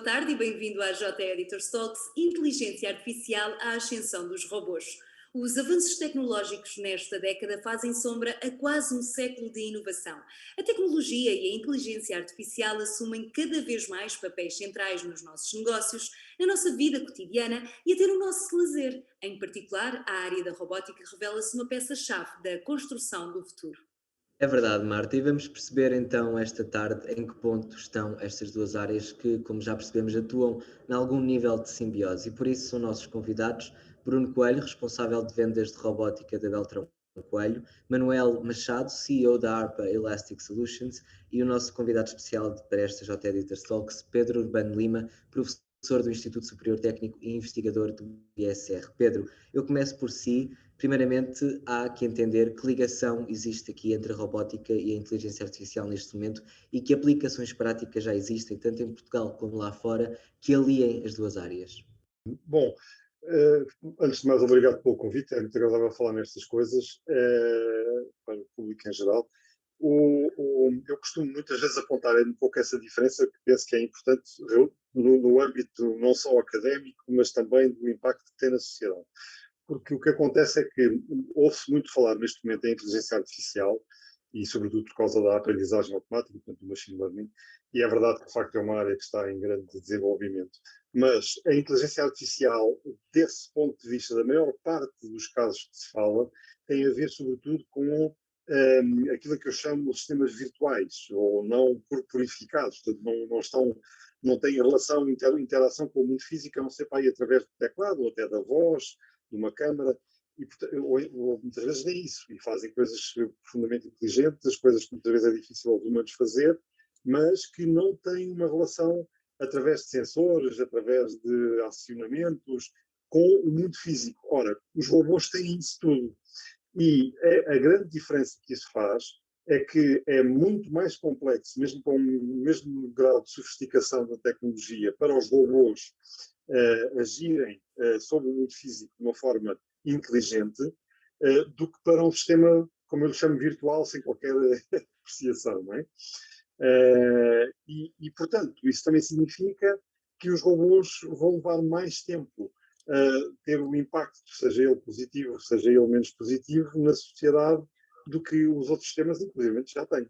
boa tarde e bem-vindo à J Editors Talks Inteligência Artificial à Ascensão dos Robôs. Os avanços tecnológicos nesta década fazem sombra a quase um século de inovação. A tecnologia e a inteligência artificial assumem cada vez mais papéis centrais nos nossos negócios, na nossa vida cotidiana e até no nosso lazer. Em particular, a área da robótica revela-se uma peça-chave da construção do futuro. É verdade, Marta, e vamos perceber então esta tarde em que ponto estão estas duas áreas que, como já percebemos, atuam em algum nível de simbiose. E por isso são nossos convidados Bruno Coelho, responsável de vendas de robótica da Beltrão Coelho, Manuel Machado, CEO da ARPA Elastic Solutions, e o nosso convidado especial para esta J Editors Talks, Pedro Urbano Lima, professor do Instituto Superior Técnico e investigador do ISR. Pedro, eu começo por si. Primeiramente, há que entender que ligação existe aqui entre a robótica e a inteligência artificial neste momento e que aplicações práticas já existem, tanto em Portugal como lá fora, que aliem as duas áreas. Bom, eh, antes de mais, obrigado pelo convite. É muito agradável falar nestas coisas para o público em geral. Eu costumo muitas vezes apontar um pouco essa diferença, que penso que é importante no âmbito não só académico, mas também do impacto que tem na sociedade. Porque o que acontece é que ouve-se muito falar neste momento em inteligência artificial e sobretudo por causa da aprendizagem automática, portanto do machine learning, e é verdade que de facto é uma área que está em grande desenvolvimento. Mas a inteligência artificial, desse ponto de vista, da maior parte dos casos que se fala, tem a ver sobretudo com aquilo que eu chamo de sistemas virtuais, ou não corporificados, portanto não têm relação, interação com o mundo físico, a não ser para aí através do teclado, ou até da voz, de uma câmara, e ou muitas vezes nem isso, e fazem coisas profundamente inteligentes, coisas que muitas vezes é difícil aos humanos fazer, mas que não têm uma relação através de sensores, através de acionamentos, com o mundo físico. Ora, os robôs têm isso tudo. E a grande diferença que isso faz é que é muito mais complexo, mesmo com o mesmo grau de sofisticação da tecnologia, para os robôs agirem sobre o mundo físico de uma forma inteligente, do que para um sistema, como eu lhe chamo, virtual, sem qualquer apreciação, não é? Portanto, isso também significa que os robôs vão levar mais tempo a ter um impacto, seja ele positivo, seja ele menos positivo, na sociedade do que os outros sistemas, inclusive, já têm.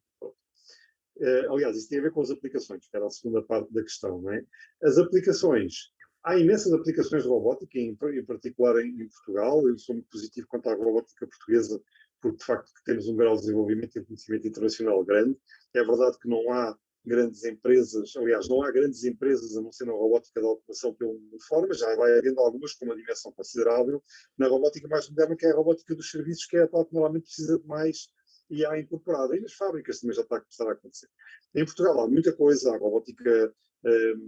Aliás, isso tem a ver com as aplicações, que era a segunda parte da questão, não é? As aplicações, há imensas aplicações de robótica, em particular em Portugal. Eu sou muito positivo quanto à robótica portuguesa, porque de facto temos um grau de desenvolvimento e conhecimento internacional grande. É verdade que não há grandes empresas, aliás, não há grandes empresas a não ser na robótica da automação pela forma, já vai havendo algumas com uma dimensão considerável, na robótica mais moderna, que é a robótica dos serviços, que é a tal que normalmente precisa de mais e há incorporado. E nas fábricas também já está a começar a acontecer. Em Portugal há muita coisa, há robótica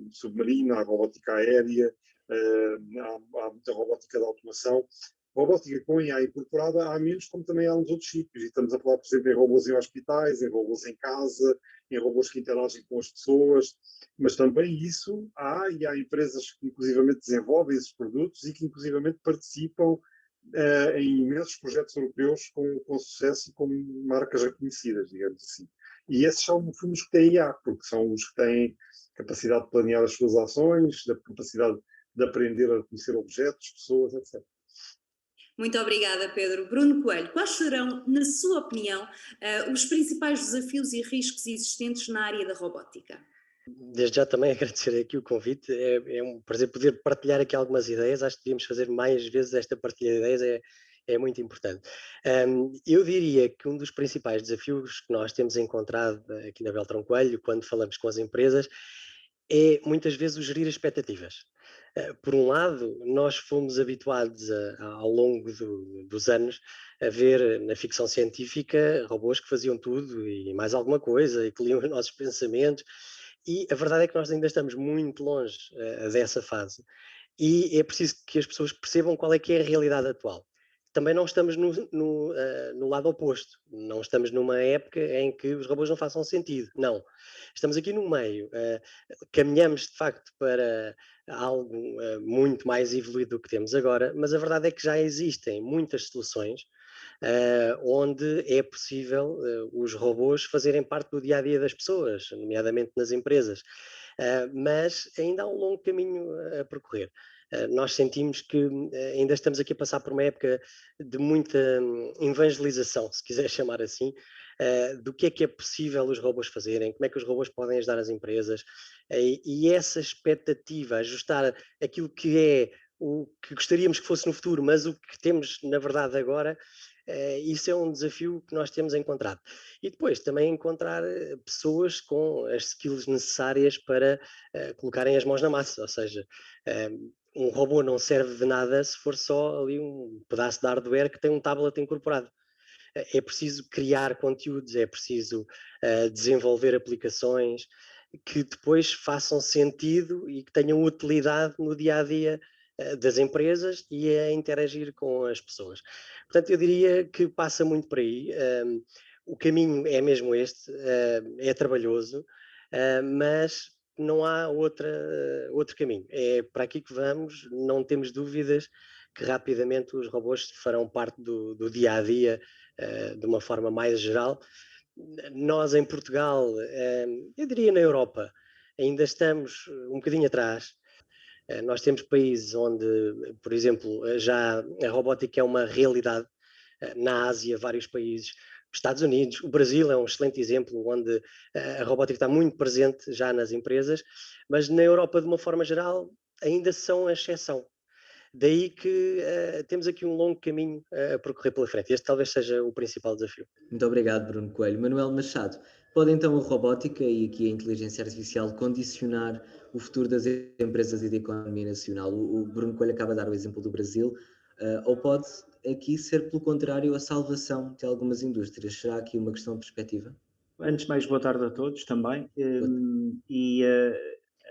submarina, há robótica aérea, há muita robótica de automação. Robótica com IA incorporada há menos, como também há nos outros sítios. E estamos a falar, por exemplo, em robôs em hospitais, em robôs em casa, em robôs que interagem com as pessoas. Mas também isso há, e há empresas que inclusivamente desenvolvem esses produtos e que inclusivamente participam em imensos projetos europeus com sucesso e com marcas reconhecidas, digamos assim. E esses são, no fundo, os que têm IA, porque são os que têm capacidade de planear as suas ações, da capacidade de aprender a reconhecer objetos, pessoas, etc. Muito obrigada, Pedro. Bruno Coelho, quais serão, na sua opinião, os principais desafios e riscos existentes na área da robótica? Desde já também agradecer aqui o convite, é um prazer poder partilhar aqui algumas ideias. Acho que devíamos fazer mais vezes esta partilha de ideias, é muito importante. Eu diria que um dos principais desafios que nós temos encontrado aqui na Beltrão Coelho, quando falamos com as empresas, é muitas vezes o gerir as expectativas. Por um lado, nós fomos habituados ao longo dos anos a ver na ficção científica robôs que faziam tudo e mais alguma coisa e que liam os nossos pensamentos, e a verdade é que nós ainda estamos muito longe dessa fase, e é preciso que as pessoas percebam qual é que é a realidade atual. Também não estamos no lado oposto, não estamos numa época em que os robôs não façam sentido, não. Estamos aqui no meio, caminhamos de facto para algo muito mais evoluído do que temos agora, mas a verdade é que já existem muitas soluções onde é possível os robôs fazerem parte do dia a dia das pessoas, nomeadamente nas empresas. mas ainda há um longo caminho a percorrer. Nós sentimos que ainda estamos aqui a passar por uma época de muita evangelização, se quiser chamar assim, do que é possível os robôs fazerem, como é que os robôs podem ajudar as empresas, e essa expectativa, ajustar aquilo que é o que gostaríamos que fosse no futuro, mas o que temos na verdade agora, isso é um desafio que nós temos encontrado. E depois também encontrar pessoas com as skills necessárias para colocarem as mãos na massa, ou seja, um robô não serve de nada se for só ali um pedaço de hardware que tem um tablet incorporado. É preciso criar conteúdos, é preciso desenvolver aplicações que depois façam sentido e que tenham utilidade no dia a dia das empresas e a interagir com as pessoas. Portanto, eu diria que passa muito por aí. O caminho é mesmo este, é trabalhoso, mas não há outro caminho. É para aqui que vamos, não temos dúvidas que rapidamente os robôs farão parte do dia a dia de uma forma mais geral. Nós em Portugal, eu diria na Europa, ainda estamos um bocadinho atrás. Nós temos países onde, por exemplo, já a robótica é uma realidade. Na Ásia, vários países, Estados Unidos, o Brasil é um excelente exemplo, onde a robótica está muito presente já nas empresas, mas na Europa, de uma forma geral, ainda são a exceção. Daí que temos aqui um longo caminho a percorrer pela frente. Este talvez seja o principal desafio. Muito obrigado, Bruno Coelho. Manuel Machado, pode então a robótica e aqui a inteligência artificial condicionar o futuro das empresas e da economia nacional? O Bruno Coelho acaba de dar o exemplo do Brasil, ou pode aqui ser, pelo contrário, a salvação de algumas indústrias? Será aqui uma questão de perspectiva? Antes de mais, boa tarde a todos também.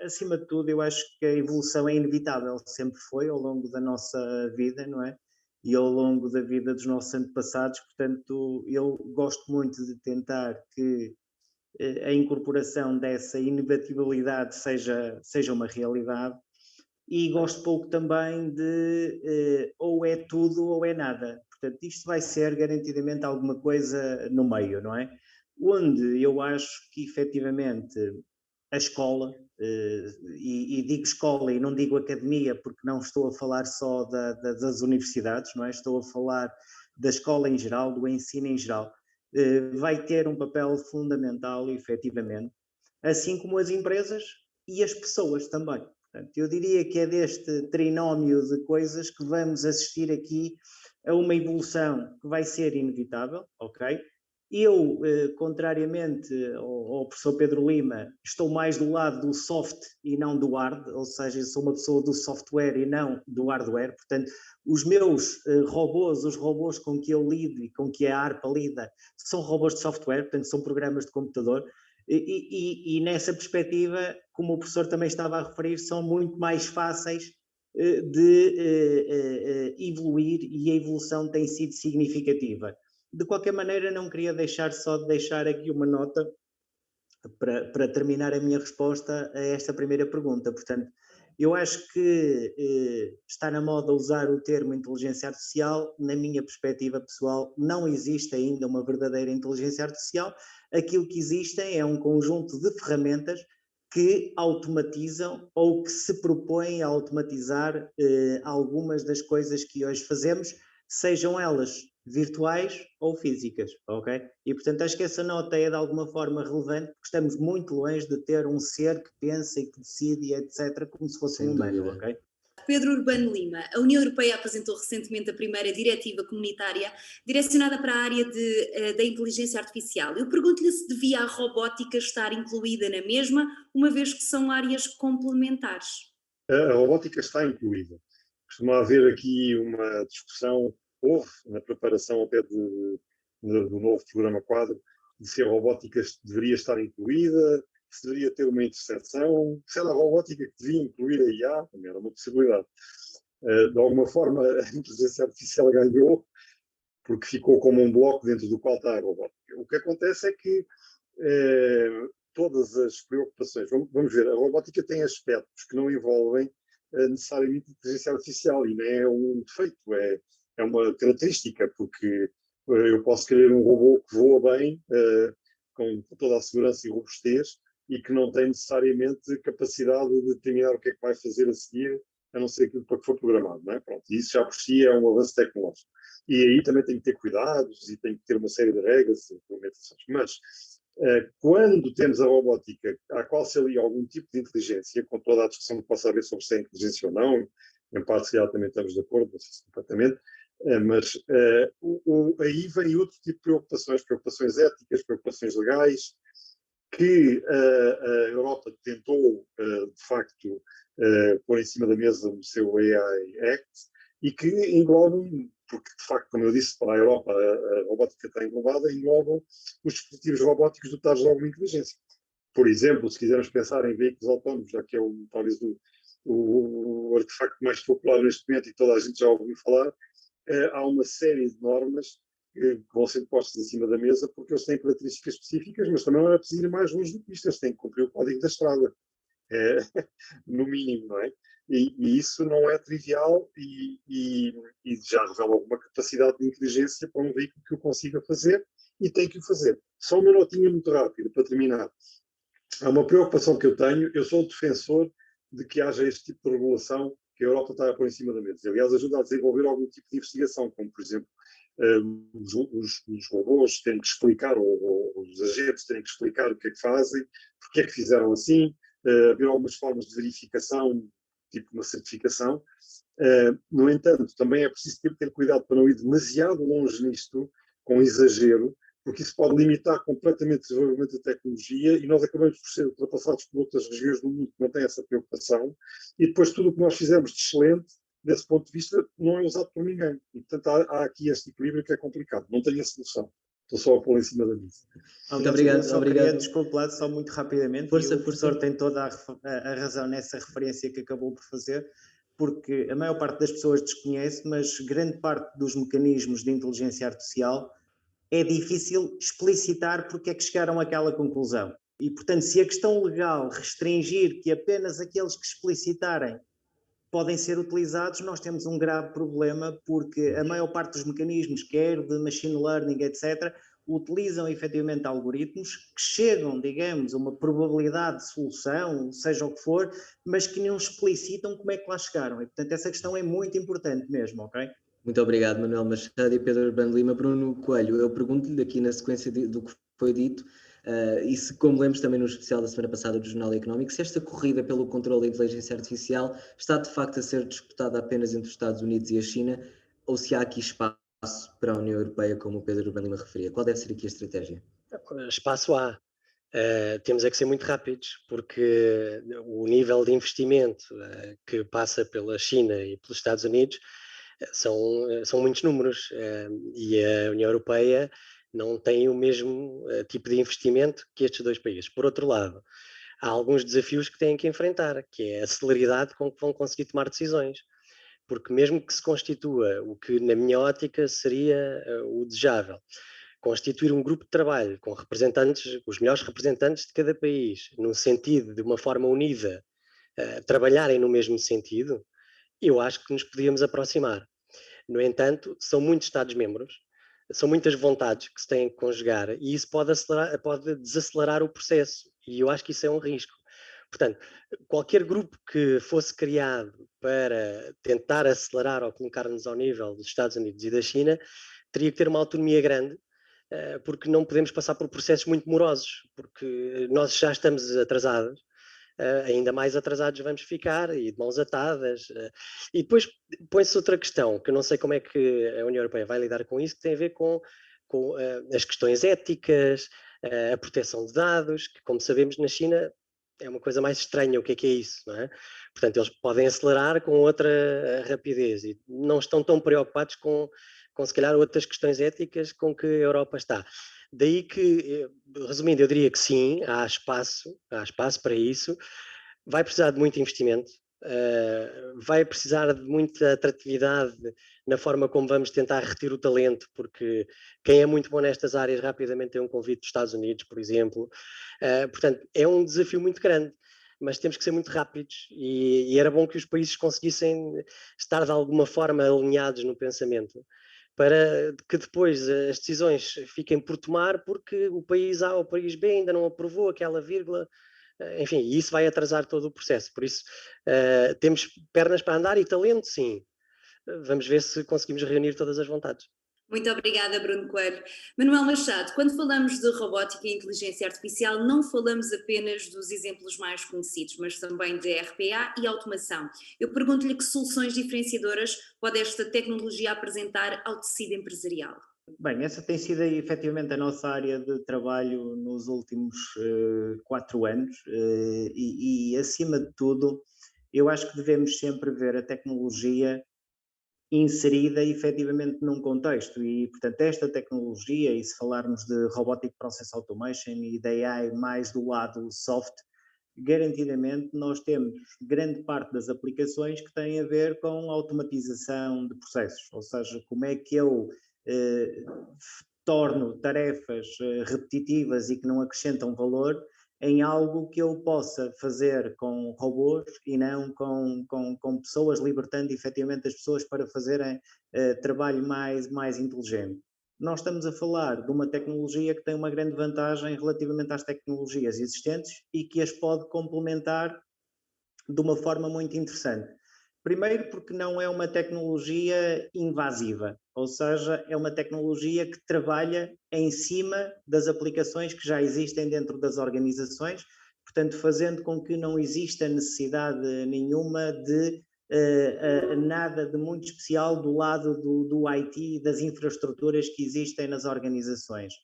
Acima de tudo, eu acho que a evolução é inevitável, sempre foi ao longo da nossa vida, não é? E ao longo da vida dos nossos antepassados, portanto, eu gosto muito de tentar que a incorporação dessa inevitabilidade seja uma realidade, e gosto pouco também de ou é tudo ou é nada. Portanto, isto vai ser garantidamente alguma coisa no meio, não é? Onde eu acho que efetivamente a escola, e digo escola e não digo academia, porque não estou a falar só das universidades, não é? Estou a falar da escola em geral, do ensino em geral, vai ter um papel fundamental, efetivamente, assim como as empresas e as pessoas também. Portanto, eu diria que é deste trinómio de coisas que vamos assistir aqui a uma evolução que vai ser inevitável, ok? Eu, contrariamente ao professor Pedro Lima, estou mais do lado do soft e não do hard, ou seja, sou uma pessoa do software e não do hardware. Portanto, os meus robôs, os robôs com que eu lido e com que a ARPA lida, são robôs de software, portanto, são programas de computador. E nessa perspectiva, como o professor também estava a referir, são muito mais fáceis de evoluir, e a evolução tem sido significativa. De qualquer maneira, não queria deixar aqui uma nota para terminar a minha resposta a esta primeira pergunta. Portanto, eu acho que está na moda usar o termo inteligência artificial. Na minha perspectiva pessoal, não existe ainda uma verdadeira inteligência artificial. Aquilo que existem é um conjunto de ferramentas que automatizam ou que se propõem a automatizar algumas das coisas que hoje fazemos, sejam elas virtuais ou físicas, ok? E portanto acho que essa nota é de alguma forma relevante, porque estamos muito longe de ter um ser que pensa e que decide e etc, como se fosse um humano, ok? Pedro Urbano Lima, a União Europeia apresentou recentemente a primeira diretiva comunitária direcionada para a área da inteligência artificial. Eu pergunto-lhe se devia a robótica estar incluída na mesma, uma vez que são áreas complementares. A robótica está incluída. Costuma haver aqui uma discussão, houve na preparação até do novo programa quadro, de se a robótica deveria estar incluída, se deveria ter uma interseção, se era a robótica que devia incluir a IA, também era uma possibilidade. De alguma forma, a inteligência artificial ganhou, porque ficou como um bloco dentro do qual está a robótica. O que acontece é que todas as preocupações, vamos ver, a robótica tem aspectos que não envolvem necessariamente inteligência artificial, e não é um defeito, é uma característica, porque eu posso querer um robô que voa bem, com toda a segurança e robustez, e que não tem necessariamente capacidade de determinar o que é que vai fazer a seguir, a não ser aquilo para que for programado, não é? Pronto, isso já por si é um avanço tecnológico. E aí também tem que ter cuidados e tem que ter uma série de regras e implementações. Mas quando temos a robótica à qual se alia algum tipo de inteligência, com toda a discussão que possa haver sobre se é inteligência ou não, em parte se também estamos de acordo, não sei se completamente, mas aí vem outro tipo de preocupações éticas, preocupações legais, que a Europa tentou, de facto, pôr em cima da mesa o seu AI Act e que englobam, porque de facto, como eu disse, para a Europa a robótica está englobada, englobam os dispositivos robóticos dotados de alguma inteligência. Por exemplo, se quisermos pensar em veículos autónomos, já que é talvez o artefacto mais popular neste momento e toda a gente já ouviu falar, há uma série de normas que vão ser postas em cima da mesa porque eles têm características específicas, mas também não é preciso ir mais longe do que isto, eles têm que cumprir o código da estrada, no mínimo, não é? E isso não é trivial e já revela alguma capacidade de inteligência para um veículo que o consiga fazer e tem que o fazer. Só uma notinha muito rápida para terminar. Há uma preocupação que eu tenho, eu sou defensor de que haja este tipo de regulação que a Europa está a pôr em cima da mesa. Aliás, ajuda a desenvolver algum tipo de investigação, como, por exemplo, os robôs terem que explicar, ou os agentes terem que explicar o que é que fazem, porque é que fizeram assim, haver algumas formas de verificação, tipo uma certificação. No entanto, também é preciso ter cuidado para não ir demasiado longe nisto, com exagero, porque isso pode limitar completamente o desenvolvimento da tecnologia e nós acabamos por ser ultrapassados por outras regiões do mundo que não têm essa preocupação e depois tudo o que nós fizemos de excelente, desse ponto de vista, não é usado por ninguém. E, portanto, há aqui este equilíbrio que é complicado. Não tenho a solução. Estou só a pôr em cima da mesa. Muito obrigado. Só queria desculpar só muito rapidamente, força, e o professor tem toda a razão nessa referência que acabou por fazer, porque a maior parte das pessoas desconhece, mas grande parte dos mecanismos de inteligência artificial é difícil explicitar porque é que chegaram àquela conclusão. E, portanto, se a questão legal restringir que apenas aqueles que explicitarem podem ser utilizados, nós temos um grave problema, porque a maior parte dos mecanismos, quer de machine learning, etc., utilizam efetivamente algoritmos que chegam, digamos, a uma probabilidade de solução, seja o que for, mas que não explicitam como é que lá chegaram. E, portanto, essa questão é muito importante mesmo, ok? Muito obrigado, Manuel Machado e Pedro Urbano Lima. Bruno Coelho, eu pergunto-lhe aqui na sequência do que foi dito, e se, como lemos também no especial da semana passada do Jornal Económico, se esta corrida pelo controle da inteligência artificial está de facto a ser disputada apenas entre os Estados Unidos e a China, ou se há aqui espaço para a União Europeia, como o Pedro Urbano Lima referia. Qual deve ser aqui a estratégia? Espaço há. Temos é que ser muito rápidos, porque o nível de investimento que passa pela China e pelos Estados Unidos são muitos números, e a União Europeia não tem o mesmo tipo de investimento que estes dois países. Por outro lado, há alguns desafios que têm que enfrentar, que é a celeridade com que vão conseguir tomar decisões, porque mesmo que se constitua o que na minha ótica seria o desejável, constituir um grupo de trabalho com representantes, os melhores representantes de cada país, num sentido de uma forma unida, trabalharem no mesmo sentido, eu acho que nos podíamos aproximar. No entanto, são muitos Estados-membros, são muitas vontades que se têm que conjugar e isso pode desacelerar o processo, e eu acho que isso é um risco. Portanto, qualquer grupo que fosse criado para tentar acelerar ou colocar-nos ao nível dos Estados Unidos e da China, teria que ter uma autonomia grande, porque não podemos passar por processos muito morosos, porque nós já estamos atrasados, ainda mais atrasados vamos ficar e de mãos atadas. E depois põe-se outra questão, que eu não sei como é que a União Europeia vai lidar com isso, que tem a ver com as questões éticas, a proteção de dados, que como sabemos na China é uma coisa mais estranha, o que é isso, não é? Portanto, eles podem acelerar com outra rapidez e não estão tão preocupados com se calhar outras questões éticas com que a Europa está. Daí que, resumindo, eu diria que sim, há espaço para isso, vai precisar de muito investimento, vai precisar de muita atratividade na forma como vamos tentar reter o talento, porque quem é muito bom nestas áreas rapidamente tem um convite dos Estados Unidos, por exemplo. Portanto, é um desafio muito grande, mas temos que ser muito rápidos e era bom que os países conseguissem estar de alguma forma alinhados no pensamento, para que depois as decisões fiquem por tomar, porque o país A ou o país B ainda não aprovou aquela vírgula enfim, e isso vai atrasar todo o processo. Por isso, temos pernas para andar e talento, sim. Vamos ver se conseguimos reunir todas as vontades. Muito obrigada, Bruno Coelho. Manuel Machado, quando falamos de robótica e inteligência artificial, não falamos apenas dos exemplos mais conhecidos, mas também de RPA e automação. Eu pergunto-lhe que soluções diferenciadoras pode esta tecnologia apresentar ao tecido empresarial? Bem, essa tem sido aí, efetivamente a nossa área de trabalho nos últimos 4 anos e, acima de tudo, eu acho que devemos sempre ver a tecnologia inserida efetivamente num contexto e, portanto, esta tecnologia, e se falarmos de Robotic Process Automation e da AI mais do lado soft, garantidamente nós temos grande parte das aplicações que têm a ver com automatização de processos, ou seja, como é que eu eh, torno tarefas repetitivas e que não acrescentam valor em algo que eu possa fazer com robôs e não com pessoas, libertando efetivamente as pessoas para fazerem trabalho mais inteligente. Nós estamos a falar de uma tecnologia que tem uma grande vantagem relativamente às tecnologias existentes e que as pode complementar de uma forma muito interessante. Primeiro, porque não é uma tecnologia invasiva, ou seja, é uma tecnologia que trabalha em cima das aplicações que já existem dentro das organizações, portanto, fazendo com que não exista necessidade nenhuma de nada de muito especial do lado do IT e das infraestruturas que existem nas organizações.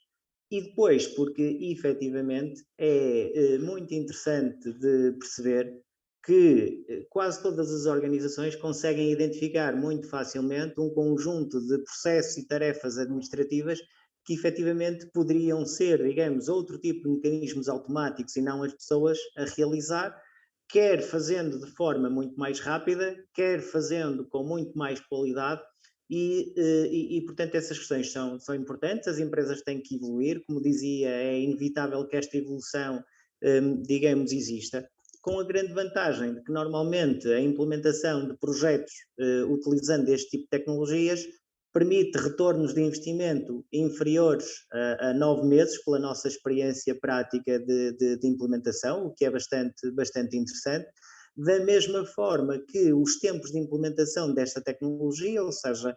E depois, porque efetivamente é muito interessante de perceber que quase todas as organizações conseguem identificar muito facilmente um conjunto de processos e tarefas administrativas que efetivamente poderiam ser, digamos, outro tipo de mecanismos automáticos e não as pessoas a realizar, quer fazendo de forma muito mais rápida, quer fazendo com muito mais qualidade portanto, essas questões são importantes, as empresas têm que evoluir, como dizia, é inevitável que esta evolução, digamos, exista, com a grande vantagem de que normalmente a implementação de projetos utilizando este tipo de tecnologias permite retornos de investimento inferiores a 9 meses, pela nossa experiência prática de implementação, o que é bastante interessante. Da mesma forma que os tempos de implementação desta tecnologia, ou seja,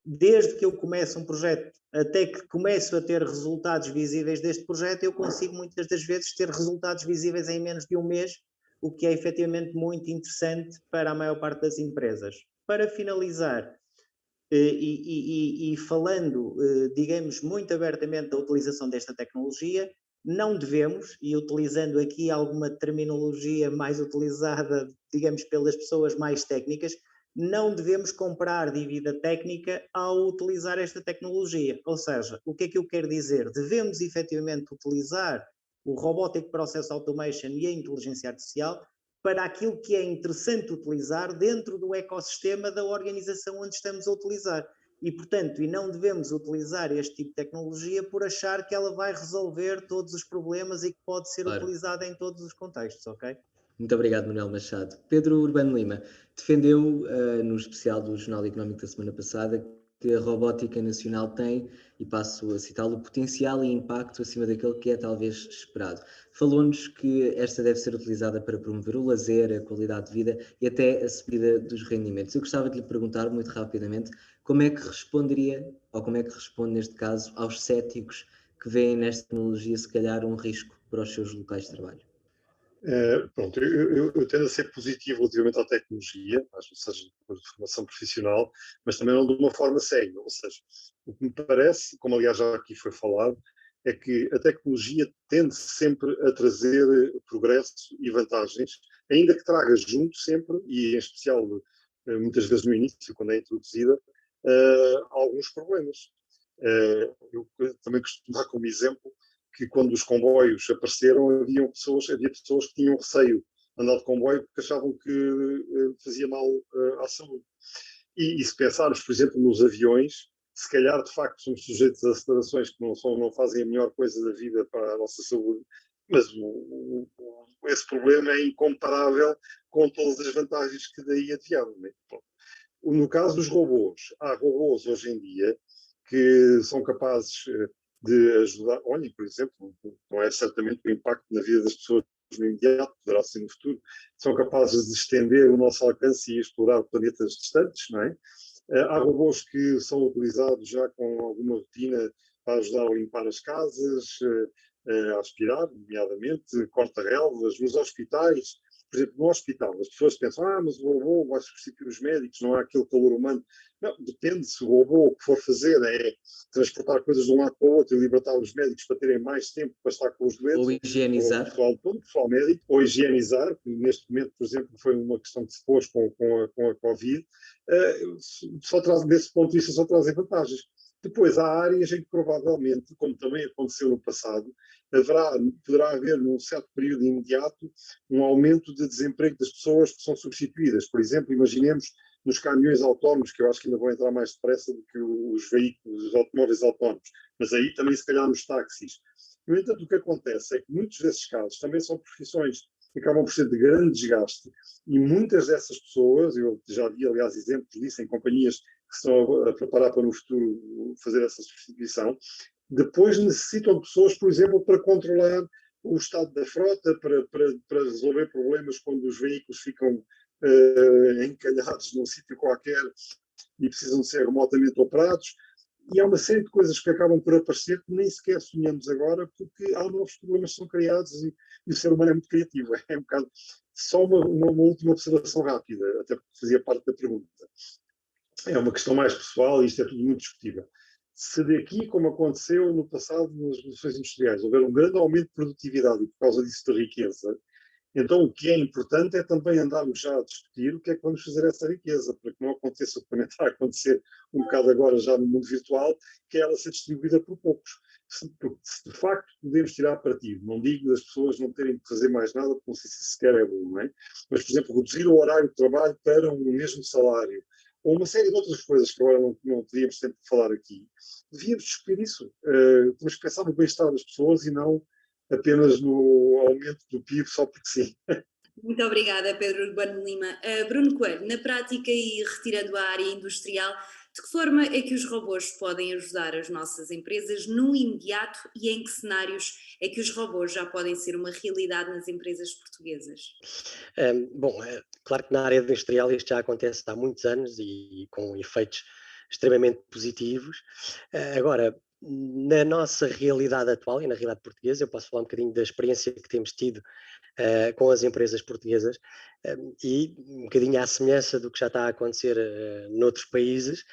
desde que eu começo um projeto até que começo a ter resultados visíveis deste projeto, eu consigo muitas das vezes ter resultados visíveis em menos de um mês, o que é efetivamente muito interessante para a maior parte das empresas. Para finalizar, e falando, digamos, muito abertamente da utilização desta tecnologia, não devemos, e utilizando aqui alguma terminologia mais utilizada, digamos, pelas pessoas mais técnicas, não devemos comprar dívida técnica ao utilizar esta tecnologia. Ou seja, o que é que eu quero dizer? Devemos efetivamente utilizar o Robotic Process Automation e a inteligência artificial para aquilo que é interessante utilizar dentro do ecossistema da organização onde estamos a utilizar. E, portanto, não devemos utilizar este tipo de tecnologia por achar que ela vai resolver todos os problemas e que pode ser utilizada em todos os contextos, ok? Muito obrigado, Manuel Machado. Pedro Urbano Lima defendeu, no especial do Jornal Económico da semana passada, que a robótica nacional tem, e passo a citá-lo, potencial e impacto acima daquele que é talvez esperado. Falou-nos que esta deve ser utilizada para promover o lazer, a qualidade de vida e até a subida dos rendimentos. Eu gostava de lhe perguntar, muito rapidamente, como é que responderia, ou como é que responde neste caso, aos céticos que veem nesta tecnologia se calhar um risco para os seus locais de trabalho? Pronto, eu tendo a ser positivo relativamente à tecnologia, ou seja, de formação profissional, mas também não de uma forma cega. Ou seja, o que me parece, como aliás já aqui foi falado, é que a tecnologia tende sempre a trazer progresso e vantagens, ainda que traga junto sempre, e em especial muitas vezes no início, quando é introduzida, alguns problemas. Eu também costumo dar como exemplo que quando os comboios apareceram havia pessoas que tinham receio de andar de comboio porque achavam que fazia mal à saúde. E se pensarmos, por exemplo, nos aviões, se calhar de facto somos sujeitos a acelerações que não fazem a melhor coisa da vida para a nossa saúde, mas esse problema é incomparável com todas as vantagens que daí advieram. Né? No caso dos robôs, há robôs hoje em dia que são capazes de ajudar. Olhem, por exemplo, não é certamente o impacto na vida das pessoas no imediato, poderá ser no futuro, são capazes de estender o nosso alcance e explorar planetas distantes, não é? Há robôs que são utilizados já com alguma rotina para ajudar a limpar as casas, a aspirar, nomeadamente, corta-relvas, nos hospitais. Por exemplo, no hospital, as pessoas pensam, mas o robô vai substituir os médicos, não há aquele calor humano. Não, depende se o robô o que for fazer é transportar coisas de um lado para o outro e libertar os médicos para terem mais tempo para estar com os doentes, Ou higienizar. o pessoal médico, ou higienizar, que neste momento, por exemplo, foi uma questão que se pôs com a Covid, desse ponto de vista só trazem vantagens. Depois, há áreas em que provavelmente, como também aconteceu no passado, poderá haver, num certo período imediato, um aumento de desemprego das pessoas que são substituídas. Por exemplo, imaginemos nos caminhões autónomos, que eu acho que ainda vão entrar mais depressa do que os veículos, os automóveis autónomos, mas aí também se calhar nos táxis. No entanto, o que acontece é que muitos desses casos também são profissões que acabam por ser de grande desgaste e muitas dessas pessoas, eu já vi aliás exemplos disso em companhias que estão a preparar para no futuro fazer essa substituição, depois necessitam de pessoas, por exemplo, para controlar o estado da frota, para resolver problemas quando os veículos ficam encalhados num sítio qualquer e precisam de ser remotamente operados. E há uma série de coisas que acabam por aparecer que nem sequer sonhamos agora, porque há novos problemas que são criados e o ser humano é muito criativo. É um bocado. Só uma última observação rápida, até porque fazia parte da pergunta. É uma questão mais pessoal e isto é tudo muito discutível. Se daqui, como aconteceu no passado nas revoluções industriais, houver um grande aumento de produtividade e por causa disso de riqueza, então o que é importante é também andarmos já a discutir o que é que vamos fazer a essa riqueza, para que não aconteça o que também está a acontecer um bocado agora já no mundo virtual, que é ela ser distribuída por poucos. Porque se de facto podemos tirar partido, não digo das pessoas não terem que fazer mais nada, porque não sei se sequer é bom, não é? Mas, por exemplo, reduzir o horário de trabalho para o mesmo salário, ou uma série de outras coisas que agora não podíamos sempre falar aqui, devíamos discutir isso. Temos que pensar no bem-estar das pessoas e não apenas no aumento do PIB só porque sim. Muito obrigada, Pedro Urbano Lima. Bruno Coelho, na prática e retirando a área industrial, de que forma é que os robôs podem ajudar as nossas empresas no imediato e em que cenários é que os robôs já podem ser uma realidade nas empresas portuguesas? Claro que na área industrial isto já acontece há muitos anos e com efeitos extremamente positivos. Agora, na nossa realidade atual e na realidade portuguesa, eu posso falar um bocadinho da experiência que temos tido com as empresas portuguesas e um bocadinho à semelhança do que já está a acontecer noutros países,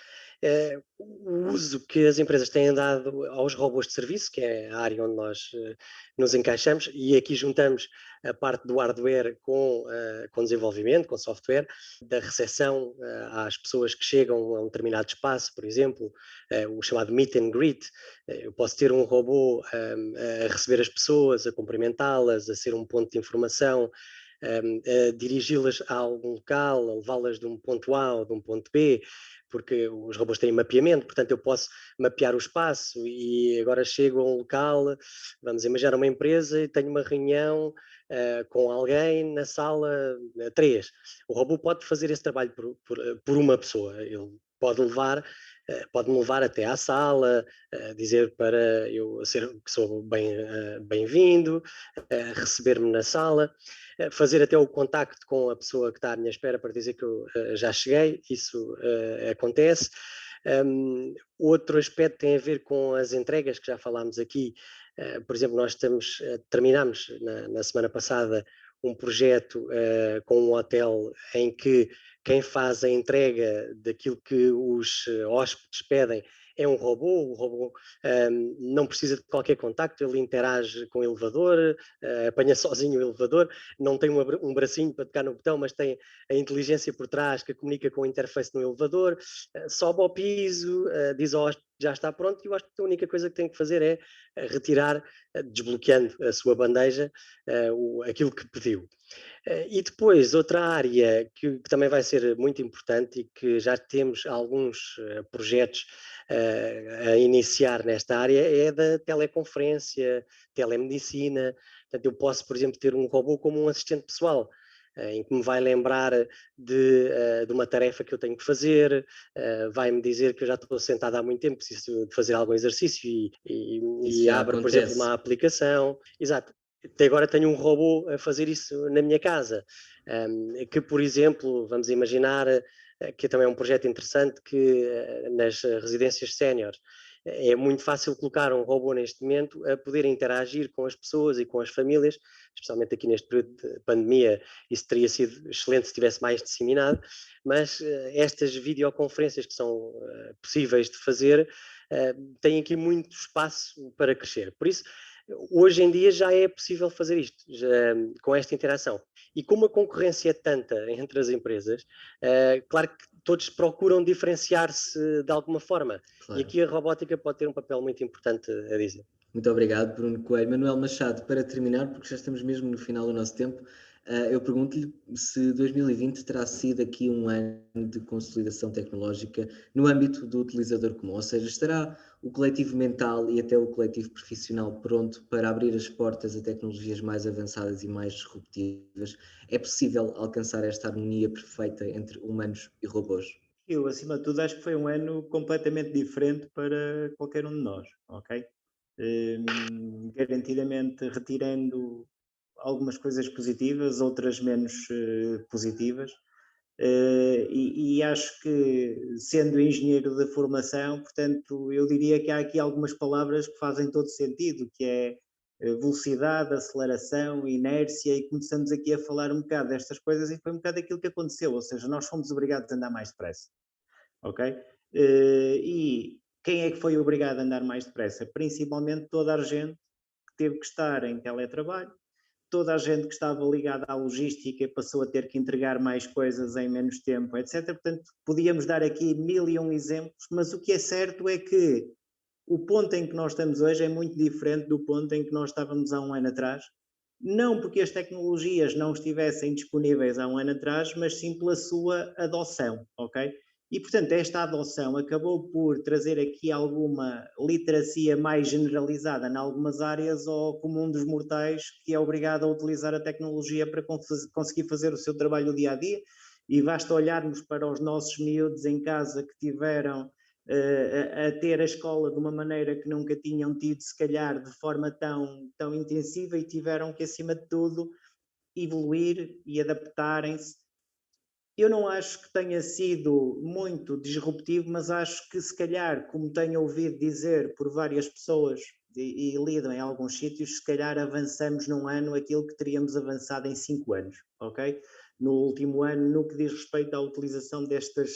o uso que as empresas têm dado aos robôs de serviço, que é a área onde nós nos encaixamos, e aqui juntamos a parte do hardware com desenvolvimento, com software, da recepção às pessoas que chegam a um determinado espaço, por exemplo, o chamado meet and greet. Eu posso ter um robô a receber as pessoas, a cumprimentá-las, a ser um ponto de informação, a dirigi-las a algum local, a levá-las de um ponto A ou de um ponto B, porque os robôs têm mapeamento, portanto eu posso mapear o espaço e agora chego a um local, vamos imaginar uma empresa e tenho uma reunião com alguém na sala 3. O robô pode fazer esse trabalho por uma pessoa, ele pode-me levar até à sala, dizer para eu ser que sou bem-vindo, receber-me na sala, fazer até o contacto com a pessoa que está à minha espera para dizer que eu já cheguei, isso acontece. Outro aspecto tem a ver com as entregas que já falámos aqui. Por exemplo, nós terminamos na semana passada um projeto com um hotel em que quem faz a entrega daquilo que os hóspedes pedem é um robô. O robô não precisa de qualquer contacto, ele interage com o elevador, apanha sozinho o elevador, não tem um bracinho para tocar no botão, mas tem a inteligência por trás que comunica com a interface no elevador, sobe ao piso, diz ao hóspede que já está pronto, e o hóspede a única coisa que tem que fazer é retirar, desbloqueando a sua bandeja, aquilo que pediu. E depois, outra área que também vai ser muito importante e que já temos alguns projetos a iniciar nesta área é da teleconferência, telemedicina. Portanto, eu posso, por exemplo, ter um robô como um assistente pessoal, em que me vai lembrar de uma tarefa que eu tenho que fazer, vai-me dizer que eu já estou sentado há muito tempo, preciso de fazer algum exercício e Isso já abre, por exemplo, acontece. uma aplicação. Exato. até agora tenho um robô a fazer isso na minha casa, que, por exemplo, vamos imaginar que também é um projeto interessante que nas residências séniores é muito fácil colocar um robô neste momento a poder interagir com as pessoas e com as famílias, especialmente aqui neste período de pandemia, isso teria sido excelente se estivesse mais disseminado, mas estas videoconferências que são possíveis de fazer têm aqui muito espaço para crescer. Por isso, hoje em dia já é possível fazer isto, já, com esta interação. E como a concorrência é tanta entre as empresas, claro que todos procuram diferenciar-se de alguma forma. Claro. E aqui a robótica pode ter um papel muito importante a dizer. Muito obrigado, Bruno Coelho. Manuel Machado, para terminar, porque já estamos mesmo no final do nosso tempo, eu pergunto-lhe se 2020 terá sido aqui um ano de consolidação tecnológica no âmbito do utilizador comum, ou seja, estará o coletivo mental e até o coletivo profissional pronto para abrir as portas a tecnologias mais avançadas e mais disruptivas? É possível alcançar esta harmonia perfeita entre humanos e robôs? Eu, acima de tudo, acho que foi um ano completamente diferente para qualquer um de nós, ok? Garantidamente retirando algumas coisas positivas, outras menos positivas. E acho que, sendo engenheiro de formação, portanto, eu diria que há aqui algumas palavras que fazem todo sentido, que é velocidade, aceleração, inércia, e começamos aqui a falar um bocado destas coisas e foi um bocado aquilo que aconteceu, ou seja, nós fomos obrigados a andar mais depressa, ok? E quem é que foi obrigado a andar mais depressa? Principalmente toda a gente que teve que estar em teletrabalho, toda a gente que estava ligada à logística passou a ter que entregar mais coisas em menos tempo, etc. Portanto, podíamos dar aqui mil e um exemplos, mas o que é certo é que o ponto em que nós estamos hoje é muito diferente do ponto em que nós estávamos há um ano atrás. Não porque as tecnologias não estivessem disponíveis há um ano atrás, mas sim pela sua adoção, ok? E, portanto, esta adoção acabou por trazer aqui alguma literacia mais generalizada em algumas áreas ao comum dos mortais que é obrigado a utilizar a tecnologia para conseguir fazer o seu trabalho dia a dia. E basta olharmos para os nossos miúdos em casa que tiveram a ter a escola de uma maneira que nunca tinham tido, se calhar, de forma tão intensiva e tiveram que, acima de tudo, evoluir e adaptarem-se. Eu não acho que tenha sido muito disruptivo, mas acho que se calhar, como tenho ouvido dizer por várias pessoas e lido em alguns sítios, se calhar avançamos num ano aquilo que teríamos avançado em 5 anos, ok? No último ano, no que diz respeito à utilização destas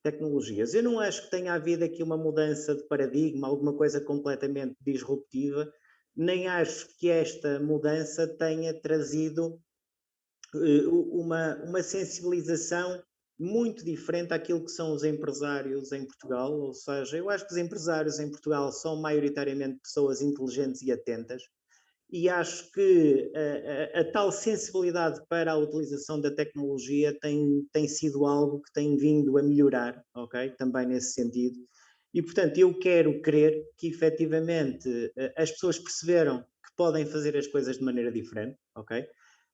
tecnologias. Eu não acho que tenha havido aqui uma mudança de paradigma, alguma coisa completamente disruptiva, nem acho que esta mudança tenha trazido uma sensibilização muito diferente àquilo que são os empresários em Portugal, ou seja, eu acho que os empresários em Portugal são maioritariamente pessoas inteligentes e atentas, e acho que a tal sensibilidade para a utilização da tecnologia tem sido algo que tem vindo a melhorar, ok? Também nesse sentido. E, portanto, eu quero crer que efetivamente as pessoas perceberam que podem fazer as coisas de maneira diferente, ok?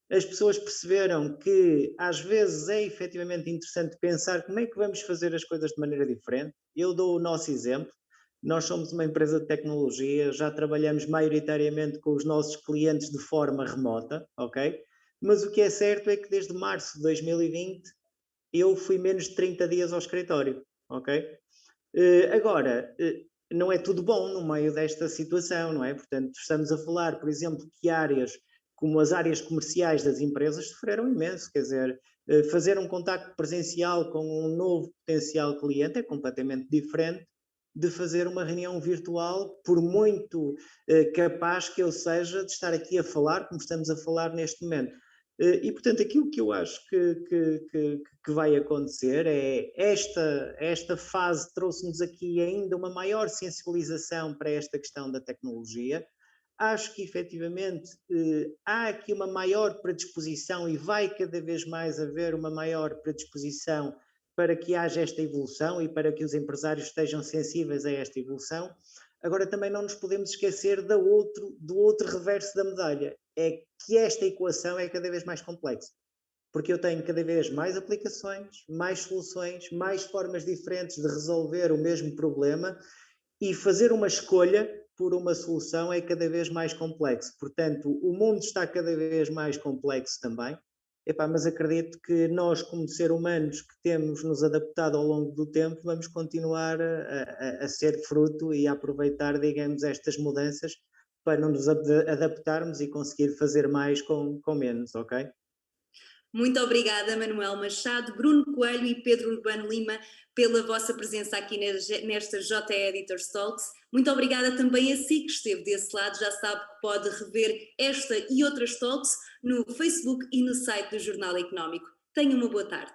As pessoas perceberam que às vezes é efetivamente interessante pensar como é que vamos fazer as coisas de maneira diferente. Eu dou o nosso exemplo. Nós somos uma empresa de tecnologia, já trabalhamos maioritariamente com os nossos clientes de forma remota, ok? Mas o que é certo é que desde março de 2020 eu fui menos de 30 dias ao escritório, ok? Agora, não é tudo bom no meio desta situação, não é? Portanto, estamos a falar, por exemplo, que áreas como as áreas comerciais das empresas sofreram imenso, quer dizer, fazer um contacto presencial com um novo potencial cliente é completamente diferente de fazer uma reunião virtual, por muito capaz que eu seja de estar aqui a falar, como estamos a falar neste momento. E, portanto, aquilo que eu acho que vai acontecer é esta fase trouxe-nos aqui ainda uma maior sensibilização para esta questão da tecnologia. Acho que efetivamente há aqui uma maior predisposição e vai cada vez mais haver uma maior predisposição para que haja esta evolução e para que os empresários estejam sensíveis a esta evolução. Agora também não nos podemos esquecer do outro reverso da medalha, é que esta equação é cada vez mais complexa, porque eu tenho cada vez mais aplicações, mais soluções, mais formas diferentes de resolver o mesmo problema e fazer uma escolha por uma solução é cada vez mais complexo. Portanto, o mundo está cada vez mais complexo também. Epá, mas acredito que nós, como seres humanos que temos nos adaptado ao longo do tempo, vamos continuar a ser fruto e a aproveitar, digamos, estas mudanças para nos adaptarmos e conseguir fazer mais com menos, ok? Muito obrigada, Manuel Machado, Bruno Coelho e Pedro Urbano Lima, pela vossa presença aqui nesta JE Editors Talks. Muito obrigada também a si que esteve desse lado. Já sabe que pode rever esta e outras talks no Facebook e no site do Jornal Económico. Tenha uma boa tarde.